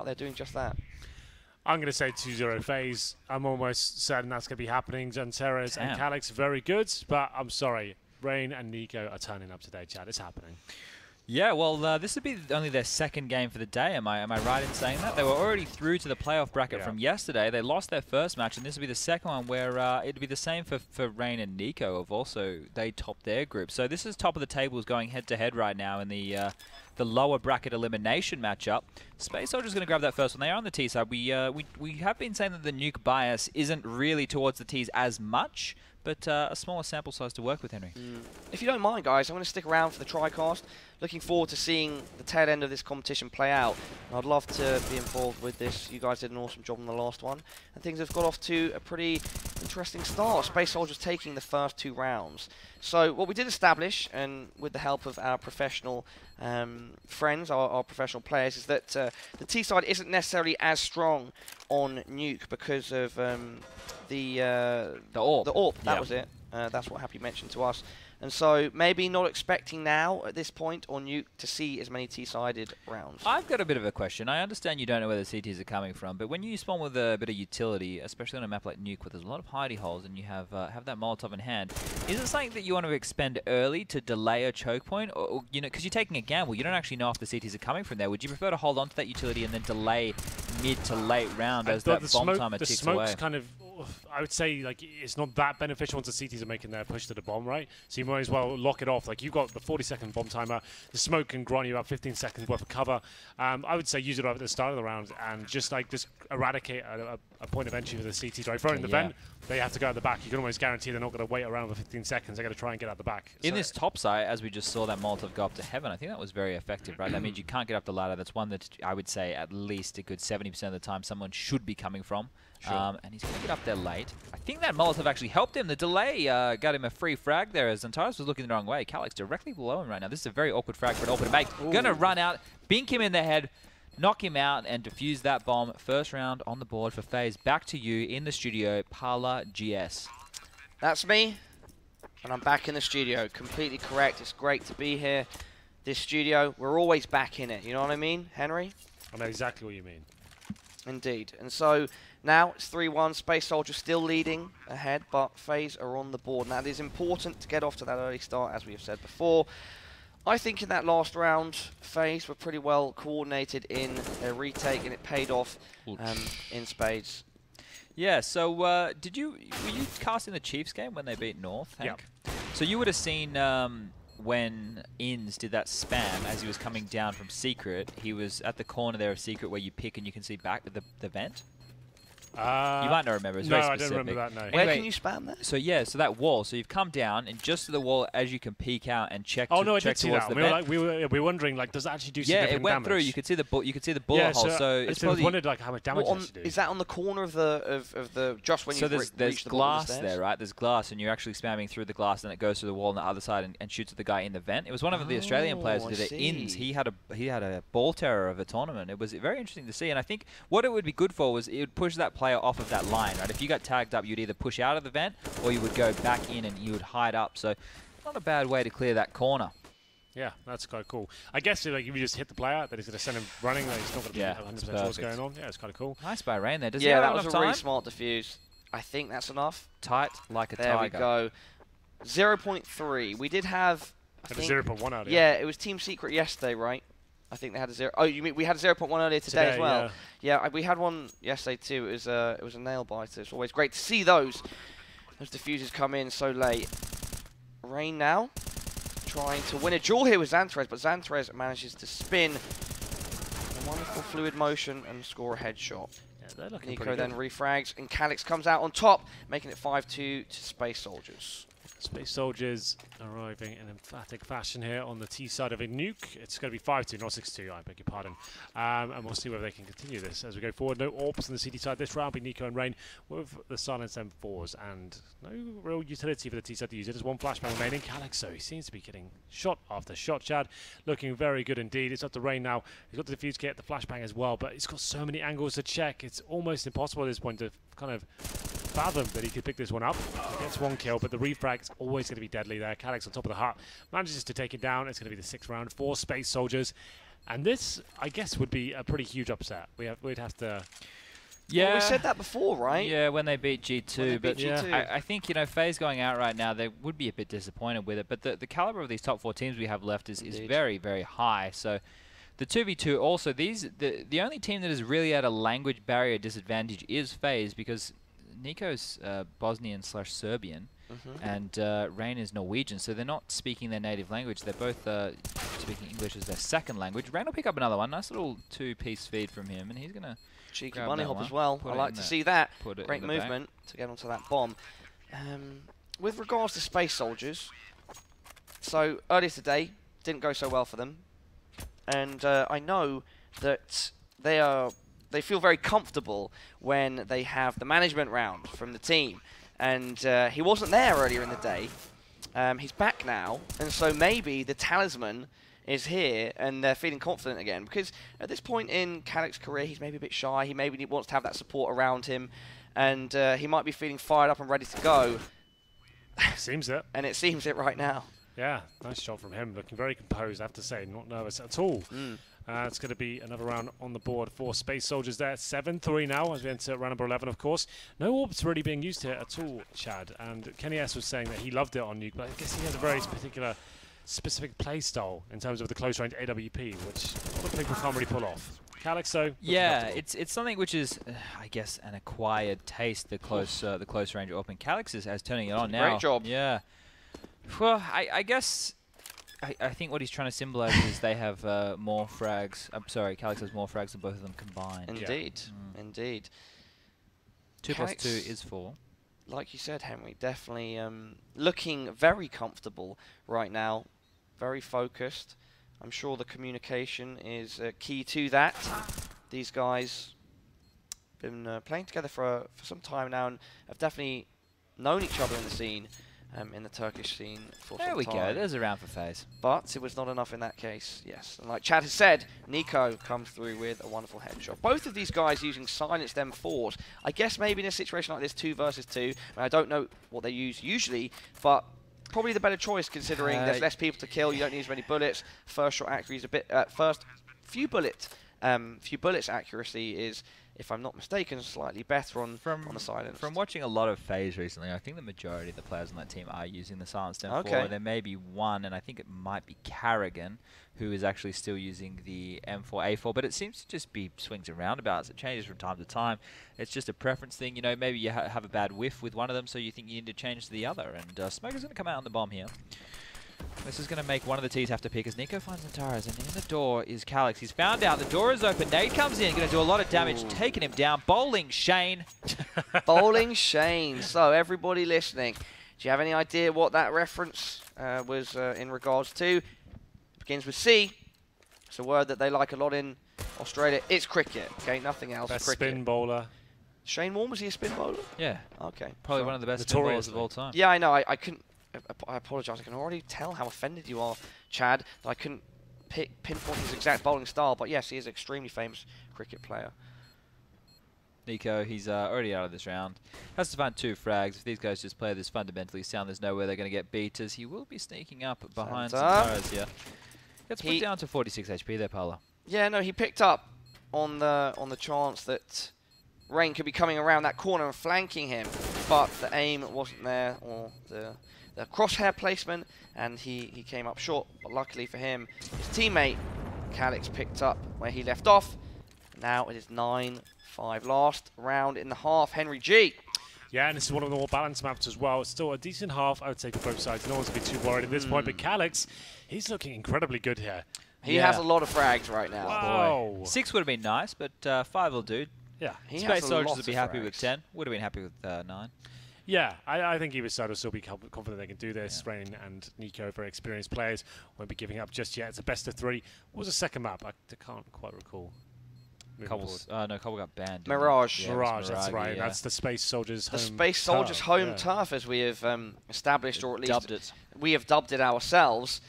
They're doing just that. I'm going to say 2-0 Faze. I'm almost certain that's going to be happening. Xantares and Calyx very good, but I'm sorry. Rain and NiKo are turning up today, Chad. It's happening. Yeah, well, this would be only their second game for the day. Am I right in saying that? They were already through to the playoff bracket from yesterday. They lost their first match, and this will be the second one where it'd be the same for Rain and NiKo. They topped their group. So this is top of the tables going head-to-head right now in the lower bracket elimination matchup. SpaceSoldiers is going to grab that first one. They are on the T side. We have been saying that the nuke bias isn't really towards the Ts as much, but a smaller sample size to work with, Henry. If you don't mind, guys, I'm going to stick around for the TriCast. Looking forward to seeing the tail end of this competition play out. And I'd love to be involved with this. You guys did an awesome job on the last one. And things have got off to a pretty interesting start. SpaceSoldiers taking the first 2 rounds. So what we did establish, and with the help of our professional friends, our professional players, is that the T side isn't necessarily as strong on nuke because of the AWP. The AWP, that was it. That's what Happy mentioned to us. And so maybe not expecting now at this point on nuke to see as many T-sided rounds. I've got a bit of a question. I understand you don't know where the CTs are coming from, but when you spawn with a bit of utility, especially on a map like nuke where there's a lot of hidey holes and you have that Molotov in hand, is it something that you want to expend early to delay a choke point? Or you know, because you're taking a gamble, you don't actually know if the CTs are coming from there. Would you prefer to hold on to that utility and then delay mid to late round as that bomb timer ticks away? The smoke's kind of, I would say, like, it's not that beneficial once the CTs are making their push to the bomb, right? So you might as well lock it off. Like, you've got the 40-second bomb timer. The smoke can grant you about 15 seconds worth of cover. I would say use it right at the start of the round and just eradicate a point of entry for the CTs. Right, throw it in the vent. They have to go out the back. You can almost guarantee they're not going to wait around for 15 seconds. They're going to try and get out the back. In this top side, as we just saw that Molotov go up to heaven, I think that was very effective, right? That means you can't get up the ladder. That's one that I would say at least a good 70% of the time someone should be coming from. Sure. And he's going to get up there late. I think that Molotov actually helped him. The delay got him a free frag there as Xantares was looking the wrong way. Calyx directly below him right now. This is a very awkward frag for an open make. Going to run out, bink him in the head, knock him out, and defuse that bomb. First round on the board for FaZe. Back to you in the studio, Parla GS. That's me, and I'm back in the studio. Completely correct. It's great to be here. This studio, we're always back in it. You know what I mean, Henry? I know exactly what you mean. Indeed. And so now it's 3-1. SpaceSoldiers still leading ahead, but FaZe are on the board. Now it is important to get off to that early start, as we have said before. I think in that last round, FaZe were pretty well coordinated in their retake, and it paid off in spades. Yeah, so were you casting the Chiefs game when they beat North, Hank? Yep. So you would have seen when Inns did that spam as he was coming down from Secret. He was at the corner there of Secret where you pick and you can see back the vent. You might not remember. It's very specific. I don't remember that, no. Where can you spam that? So yeah, so that wall. So you've come down and just to the wall as you can peek out and check. Oh no, I did see towards that. the We were wondering, like, does it actually do significant damage? Yeah, it went through. You could see the bullet hole. So it's probably wondered like how much damage it do. Is that on the corner of the just when you reach the there's glass there, right? There's glass, and you're actually spamming through the glass, and it goes through the wall on the other side and shoots at the guy in the vent. It was one of the Australian players who did it. Inns, he had a ball terror of a tournament. It was very interesting to see, and I think what it would be good for was it would push that player off of that line. Right? If you got tagged up, you'd either push out of the vent or you would go back in and you would hide up. So not a bad way to clear that corner. Yeah, that's quite cool. I guess if you just hit the player, then he's going to send him running. He's not going to be 100% sure what's going on. Yeah, it's kind of cool. Nice by Rain there. Does he have that was enough a really time? smart defuse. I think that's enough. Tight like a tiger. There we go. 0.3. We did have... I think, 0.1 earlier. Yeah, it was Team Secret yesterday, right? I think they had a 0. Oh, you mean we had a 0.1 earlier today as well? Yeah, we had one yesterday too. It was a nail biter. It's always great to see those diffusers come in so late. Rain now trying to win a duel here with Xantares, but Xantares manages to spin a wonderful fluid motion and score a headshot. Yeah, NiKo then refrags, and Calyx comes out on top, making it 5-2 to SpaceSoldiers. SpaceSoldiers arriving in emphatic fashion here on the T side of a nuke. It's going to be 5-2, not 6-2, I beg your pardon. And we'll see whether they can continue this as we go forward. No AWPs on the CT side this round, be NiKo and Rain with the silenced M4s, and no real utility for the T side to use it. There's one flashbang remaining. Calyx, so he seems to be getting shot after shot, Chad. Looking very good indeed. It's up to Rain now. He's got the defuse kit, the flashbang as well, but he's got so many angles to check. It's almost impossible at this point to kind of fathom that he could pick this one up. He gets one kill, but the refrag is always going to be deadly there. Calyx on top of the hut manages to take it down. It's going to be the 6th round for SpaceSoldiers. And this, I guess, would be a pretty huge upset. We'd have to... Yeah, well, we said that before, right? Yeah, when they beat G2. When they But beat G2. I think, you know, FaZe going out right now, they would be a bit disappointed with it. But the caliber of these top 4 teams we have left is very, very high. So the 2v2 also, the only team that is really at a language barrier disadvantage is FaZe, because NiKo's Bosnian/Serbian. And Rain is Norwegian, so they're not speaking their native language. They're both speaking English as their second language. Rain will pick up another one. Nice little 2-piece feed from him, and he's going to cheeky bunny hop as well. I like to see that. Great movement to get onto that bomb. With regards to SpaceSoldiers, so earlier today didn't go so well for them, and I know that they feel very comfortable when they have the management round from the team. And he wasn't there earlier in the day. He's back now, and so maybe the talisman is here, and they're feeling confident again. Because at this point in Calyx's career, he's maybe a bit shy. He maybe wants to have that support around him, and he might be feeling fired up and ready to go. Seems it. And it seems it right now. Yeah, nice shot from him. Looking very composed, I have to say. Not nervous at all. It's going to be another round on the board for SpaceSoldiers there. 7-3 now as we enter round number 11, of course. No orbs really being used here at all, Chad. And Kenny S was saying that he loved it on Nuke, but I guess he has a very particular, specific play style in terms of the close-range AWP, which a lot of people can't really pull off. Calyx, though. Yeah, it's something which is, I guess, an acquired taste. The close range open. Calyx is turning it on now. Great job. Yeah. Well, I guess. I think what he's trying to symbolize is they have more frags. I'm sorry, Calyx has more frags than both of them combined. Indeed, indeed. 2 plus 2 is 4. Like you said, Henry, definitely looking very comfortable right now. Very focused. I'm sure the communication is key to that. These guys have been playing together for some time now and have definitely known each other in the scene. In the Turkish scene for some time. There we go, there's a round for FaZe. But it was not enough in that case, yes. And like Chad has said, NiKo comes through with a wonderful headshot. Both of these guys using silenced M4s. I guess maybe in a situation like this, 2 versus 2, I don't know what they use usually, but probably the better choice considering there's less people to kill, you don't need as many bullets. First shot accuracy is a bit, few bullets accuracy is, if I'm not mistaken, slightly better on the silence. From watching a lot of FaZe recently, I think the majority of the players on that team are using the silenced M4. Okay. There may be one, and I think it might be Carrigan, who is actually still using the M4A4, but it seems to just be swings and roundabouts. It changes from time to time. It's just a preference thing. You know, maybe you have a bad whiff with one of them, so you think you need to change to the other. And Smoker's going to come out on the bomb here. This is going to make one of the T's have to pick as NiKo finds Xantares, and in the door is Calyx. He's found out the door is open. Nade comes in, going to do a lot of damage, taking him down. Bowling Shane. Bowling Shane. So everybody listening, do you have any idea what that reference was in regards to? It begins with C. It's a word that they like a lot in Australia. It's cricket, okay? Nothing else. Best cricket. spin bowler. Shane Warne, was he a spin bowler? Yeah. Okay. Probably one of the best spin bowlers of all time. Yeah, I know. I couldn't... I apologise. I can already tell how offended you are, Chad, that I couldn't pinpoint his exact bowling style. But yes, he is an extremely famous cricket player. NiKo, he's already out of this round. Has to find 2 frags. If these guys just play this fundamentally sound, there's no way they're going to get beat, as he will be sneaking up behind Xantares here. Gets put down to 46 HP there, Paolo. Yeah, no, he picked up on the chance that Rain could be coming around that corner and flanking him, but the aim wasn't there, or the crosshair placement, and he came up short. But luckily for him, his teammate Calyx picked up where he left off. Now it is 9-5. Last round in the half, Henry G. Yeah, and this is one of the more balanced maps as well. It's still a decent half, I would say, for both sides. No one's going to be too worried at this point, but Calyx, he's looking incredibly good here. He has a lot of frags right now. Wow. Boy. 6 would have been nice, but 5 will do. Yeah. SpaceSoldiers would be happy with 10. Would have been happy with 9. Yeah, I think either side will still be confident they can do this. Yeah. Rain and NiKo, very experienced players, won't be giving up just yet. It's a best of 3. What was the second map? I can't quite recall. No, Cobble got banned. Mirage. Yeah, Mirage, that's right. Yeah. That's the SpaceSoldiers home. The SpaceSoldiers home turf, as we have established, or at least we have dubbed it ourselves.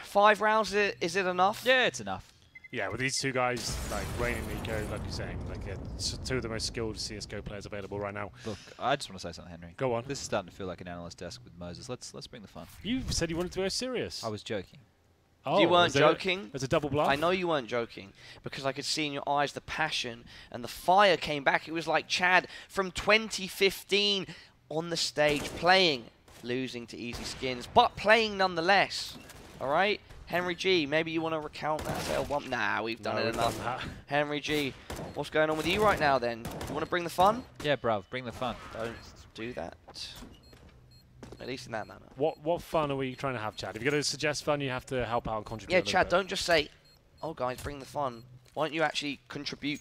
5 rounds, is it enough? Yeah, it's enough. Yeah, with these 2 guys, like Rain and NiKo, like you're saying, like 2 of the most skilled CSGO players available right now. Look, I just want to say something, Henry. Go on. This is starting to feel like an analyst desk with Moses. Let's bring the fun. You said you wanted to go serious. I was joking. Oh, you weren't joking. There's a double bluff? I know you weren't joking, because I could see in your eyes the passion and the fire came back. It was like Chad from 2015 on the stage playing, losing to Easy Skins, but playing nonetheless. All right? Henry G, maybe you want to recount that L1? Nah, we've done it enough. Henry G, what's going on with you right now then? You want to bring the fun? Yeah, bruv, bring the fun. Don't do that. At least in that manner. What fun are we trying to have, Chad? If you're going to suggest fun, you have to help out and contribute. Yeah, Chad, don't just say, oh guys, bring the fun. Why don't you actually contribute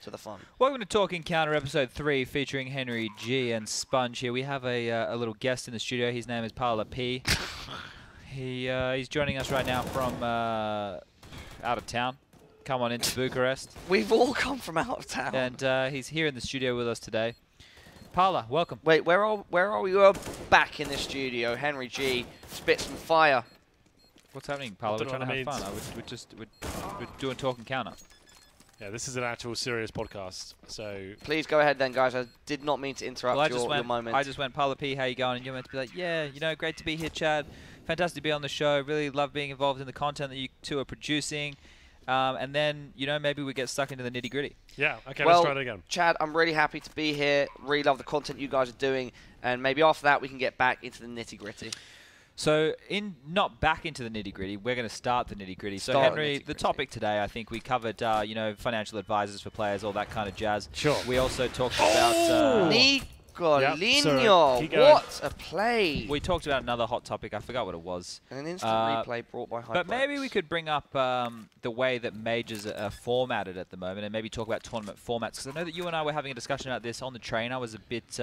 to the fun? Welcome to Talk Encounter episode 3 featuring Henry G and Sponge here. We have a little guest in the studio. His name is Paula P. He's joining us right now from out of town. Come on into Bucharest. We've all come from out of town. And he's here in the studio with us today. Paula, welcome. Wait, where are we? We're back in the studio. Henry G spit some fire. What's happening, Paula? We're trying to have fun. We're doing Talk Encounter. Yeah, this is an actual serious podcast, so... Please go ahead then, guys. I did not mean to interrupt your moment. I just went, Paula P, how you going? And you're meant to be like, yeah, you know, great to be here, Chad. Fantastic to be on the show. Really love being involved in the content that you two are producing. And then, you know, maybe we get stuck into the nitty-gritty. Yeah, okay, well, let's try it again. Chad, I'm really happy to be here. Really love the content you guys are doing. And maybe after that, we can get back into the nitty-gritty. So, not back into the nitty-gritty, we're going to start the nitty-gritty. So, Henry, the topic today, I think we covered, you know, financial advisors for players, all that kind of jazz. Sure. We also talked about... NiKo, what a play! We talked about another hot topic. I forgot what it was. An instant replay brought by Hyper. But maybe we could bring up the way that majors are formatted at the moment, and maybe talk about tournament formats. Because I know that you and I were having a discussion about this on the train. I was a bit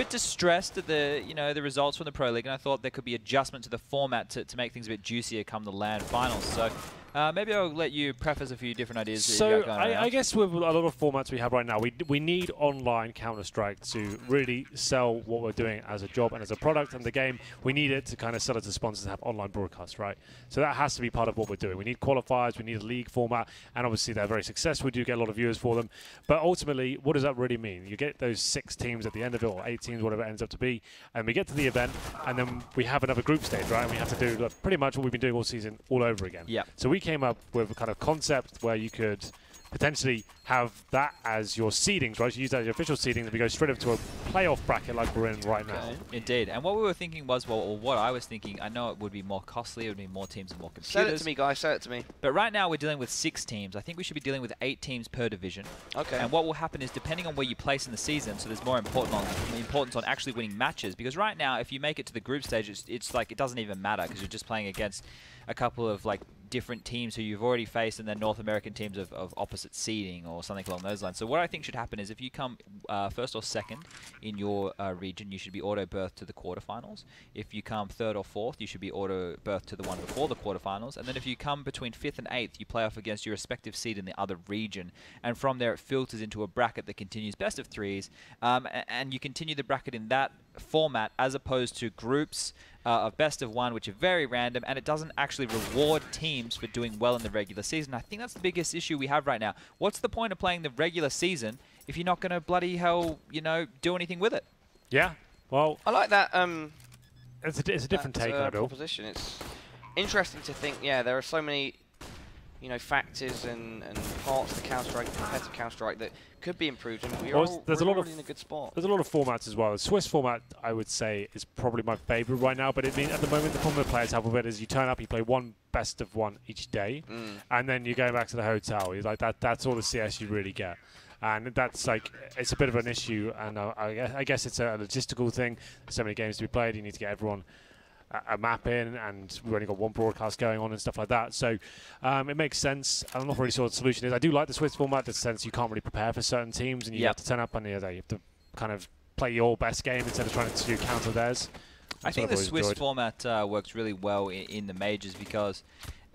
distressed at the results from the Pro League, and I thought there could be adjustment to the format to make things a bit juicier come the LAN finals. So. Maybe I'll let you preface a few different ideas. So I guess with a lot of formats we have right now, we need online Counter-Strike to really sell what we're doing as a job and as a product and the game. We need it to kind of sell it to sponsors and have online broadcasts, right? So that has to be part of what we're doing. We need qualifiers, we need a league format, and obviously they're very successful. We do get a lot of viewers for them. But ultimately, what does that really mean? You get those 6 teams at the end of it, or 8 teams, whatever it ends up to be, and we get to the event, and then we have another group stage, right? And we have to do pretty much what we've been doing all season all over again. Yeah. So we came up with a kind of concept where you could potentially have that as your seedings, right? You use that as your official seeding, then we go straight up to a playoff bracket like we're in right now. Indeed. And what we were thinking was, well, what I was thinking, I know it would be more costly, it would be more teams and more computers. Say it to me, guys, say it to me. But right now we're dealing with 6 teams. I think we should be dealing with 8 teams per division. Okay. And what will happen is, depending on where you place in the season, so there's more importance on actually winning matches. Because right now, if you make it to the group stage, it's like it doesn't even matter because you're just playing against a couple of like different teams who you've already faced, and then North American teams of opposite seeding or something along those lines. So what I think should happen is, if you come first or second in your region, you should be auto-berthed to the quarterfinals. If you come third or fourth, you should be auto-berthed to the one before the quarterfinals. And then if you come between 5th and 8th, you play off against your respective seed in the other region. And from there, it filters into a bracket that continues best of 3s. And you continue the bracket in that format as opposed to groups of best of 1, which are very random, and it doesn't actually reward teams for doing well in the regular season. I think that's the biggest issue we have right now. What's the point of playing the regular season if you're not going to bloody hell, you know, do anything with it? Yeah, well... I like that... it's a different take on it, Bill. Proposition. It's interesting to think, yeah, there are so many, you know, factors and parts of the Counter-Strike, competitive Counter-Strike that could be improved, and we're already in a good spot. There's a lot of formats as well. The Swiss format, I would say, is probably my favorite right now, but I mean, at the moment, the problem the players have with it is you turn up, you play one best of 1 each day, and then you go back to the hotel. You're like, that's all the CS you really get. And that's like, it's a bit of an issue, and I guess it's a logistical thing. There's so many games to be played, you need to get everyone a map in, and we've only got 1 broadcast going on and stuff like that. So it makes sense. I'm not really sure what the solution is. I do like the Swiss format in the sense you can't really prepare for certain teams, and you have to turn up and you have to kind of play your best game instead of trying to counter theirs. I think the Swiss format works really well in the majors because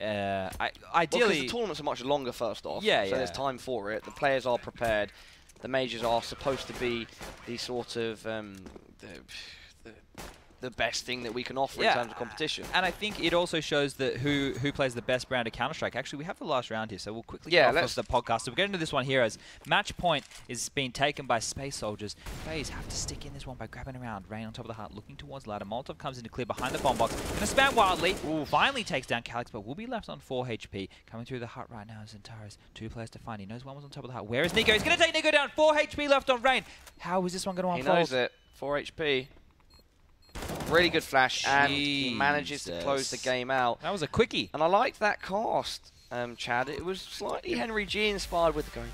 ideally... the tournaments are much longer, first off. Yeah, so there's time for it. The players are prepared. The majors are supposed to be the sort of... the best thing that we can offer in Yeah. terms of competition. And I think it also shows that who plays the best brand of Counter-Strike. Actually, we have the last round here, so we'll quickly get off the podcast. So we're getting to this one here as match point is being taken by SpaceSoldiers. FaZe have to stick in this one by grabbing around. Rain on top of the hut, looking towards ladder. Molotov comes in to clear behind the bomb box. Gonna spam wildly. Ooh, finally takes down Calyx, but will be left on 4 HP. Coming through the hut right now is Xantares. 2 players to find. He knows one was on top of the hut. Where is NiKo? He's gonna take NiKo down. 4 HP left on Rain. How is this one gonna unfold? He knows it. 4 HP. Really good flash, and he manages to close the game out. That was a quickie. And I liked that cast, Chad. It was slightly Henry G inspired with the going.